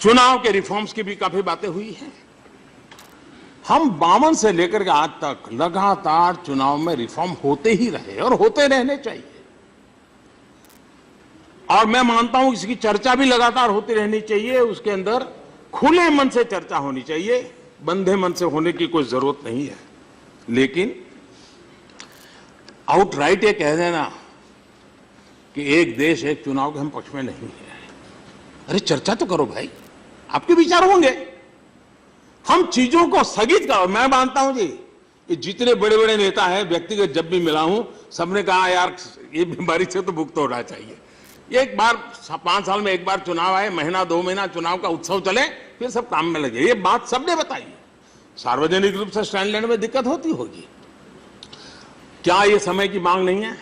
चुनाव के रिफॉर्म्स की भी काफी बातें हुई हैं। हम 52 से लेकर के आज तक लगातार चुनाव में रिफॉर्म होते ही रहे और होते रहने चाहिए, और मैं मानता हूं इसकी चर्चा भी लगातार होती रहनी चाहिए। उसके अंदर खुले मन से चर्चा होनी चाहिए, बंधे मन से होने की कोई जरूरत नहीं है। लेकिन आउटराइट ये कह देना कि एक देश एक चुनाव के हम पक्ष में नहीं है, अरे चर्चा तो करो भाई, आपके विचार होंगे, हम चीजों को स्थगित करो। मैं मानता हूं जी कि जितने बड़े बड़े नेता हैं, व्यक्तिगत जब भी मिला हूं, सबने कहा यार ये बीमारी से तो मुक्त होना चाहिए। एक बार 5 साल में एक बार चुनाव आए, महीना 2 महीना चुनाव का उत्सव चले, फिर सब काम में लगे, ये बात सबने बताई है। सार्वजनिक रूप से स्टैंड लेने में दिक्कत होती होगी। क्या ये समय की मांग नहीं है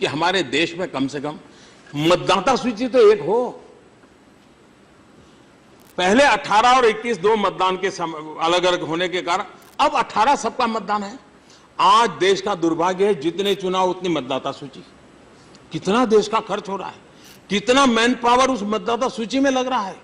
कि हमारे देश में कम से कम मतदाता सूची तो एक हो? पहले 18 और 21 दो मतदान के अलग अलग होने के कारण अब 18 सबका मतदान है। आज देश का दुर्भाग्य है, जितने चुनाव उतनी मतदाता सूची। कितना देश का खर्च हो रहा है, कितना मैन पावर उस मतदाता सूची में लग रहा है।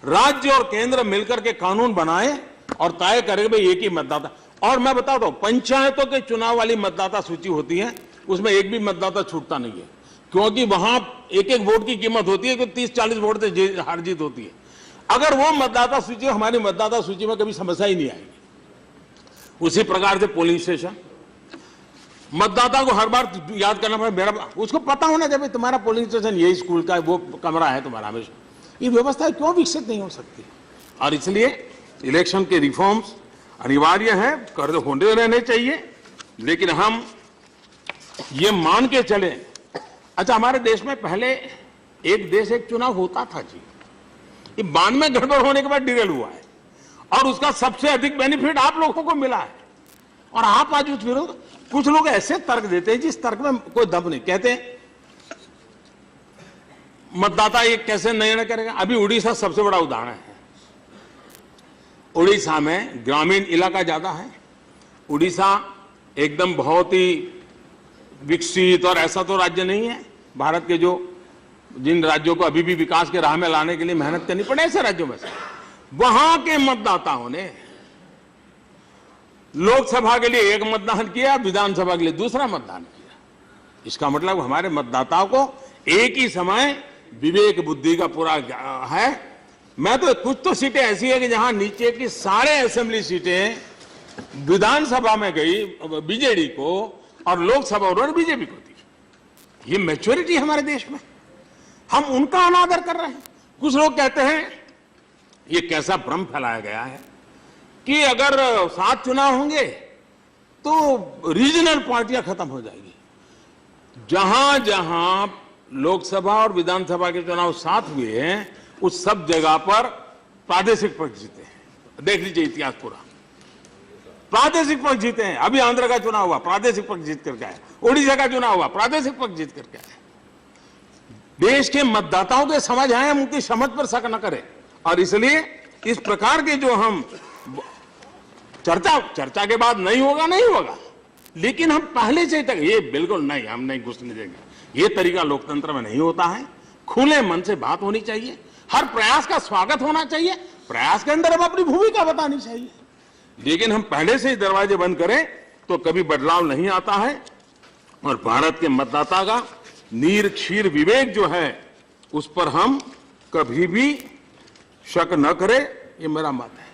राज्य और केंद्र मिलकर के कानून बनाए और तय करे भाई एक ही मतदाता। और मैं बताता हूं, पंचायतों के चुनाव वाली मतदाता सूची होती है, उसमें एक भी मतदाता छूटता नहीं है, क्योंकि वहां एक एक वोट की कीमत होती है कि 30-40 वोट से हार जीत होती है। अगर वो मतदाता सूची, हमारी मतदाता सूची में कभी समस्या ही नहीं आएगी। उसी प्रकार से पोलिंग स्टेशन, मतदाता को हर बार याद करना पड़े, मेरा उसको पता होना चाहिए तुम्हारा पोलिंग स्टेशन यही स्कूल का वो कमरा है तुम्हारा। हमेशा ये व्यवस्था क्यों विकसित नहीं हो सकती? और इसलिए इलेक्शन के रिफॉर्म्स अनिवार्य है, कर होने रहने चाहिए, लेकिन हम ये मान के चले। अच्छा, हमारे देश में पहले एक देश एक चुनाव होता था जी, ये 92 में गड़बड़ होने के बाद डिरेल हुआ है, और उसका सबसे अधिक बेनिफिट आप लोगों को मिला है। और आप आज उस विरोध, कुछ लोग ऐसे तर्क देते हैं जिस तर्क में कोई दम नहीं। कहते हैं मतदाता ये कैसे निर्णय करेगा। अभी उड़ीसा सबसे बड़ा उदाहरण है। उड़ीसा में ग्रामीण इलाका ज्यादा है। उड़ीसा एकदम बहुत ही विकसित और ऐसा तो राज्य नहीं है भारत के जो जिन राज्यों को अभी भी विकास के राह में लाने के लिए मेहनत करनी पड़े, ऐसे राज्यों में से वहां के मतदाताओं ने लोकसभा के लिए एक मतदान किया, विधानसभा के लिए दूसरा मतदान किया। इसका मतलब हमारे मतदाताओं को एक ही समय विवेक बुद्धि का पूरा है। मैं तो कुछ तो सीटें ऐसी है कि जहां नीचे की सारे असेंबली सीटें विधानसभा में गई बीजेडी को और लोकसभा उन्होंने बीजेपी को दी। ये मैच्योरिटी हमारे देश में, हम उनका अनादर कर रहे हैं। कुछ लोग कहते हैं ये कैसा भ्रम फैलाया गया है कि अगर 7 चुनाव होंगे तो रीजनल पार्टियां खत्म हो जाएगी। जहां जहां लोकसभा और विधानसभा के चुनाव साथ हुए हैं, उस सब जगह पर प्रादेशिक पक्ष जीते हैं। देख लीजिए इतिहास पूरा, प्रादेशिक पक्ष जीते हैं। अभी आंध्र का चुनाव हुआ, प्रादेशिक पक्ष जीत करके आए। उड़ीसा का चुनाव हुआ, प्रादेशिक पक्ष जीत करके आए। देश के मतदाताओं के समझ आए, हम उनकी समझ पर शक न करें। और इसलिए इस प्रकार के जो हम चर्चा के बाद नहीं होगा, लेकिन हम पहले से तक ये बिल्कुल नहीं, हम नहीं घुसने देंगे। ये तरीका लोकतंत्र में नहीं होता है। खुले मन से बात होनी चाहिए, हर प्रयास का स्वागत होना चाहिए, प्रयास के अंदर हम अपनी भूमिका बतानी चाहिए। लेकिन हम पहले से ही दरवाजे बंद करें तो कभी बदलाव नहीं आता है। और भारत के मतदाता का नीर क्षीर विवेक जो है, उस पर हम कभी भी शक न करें, ये मेरा मत है।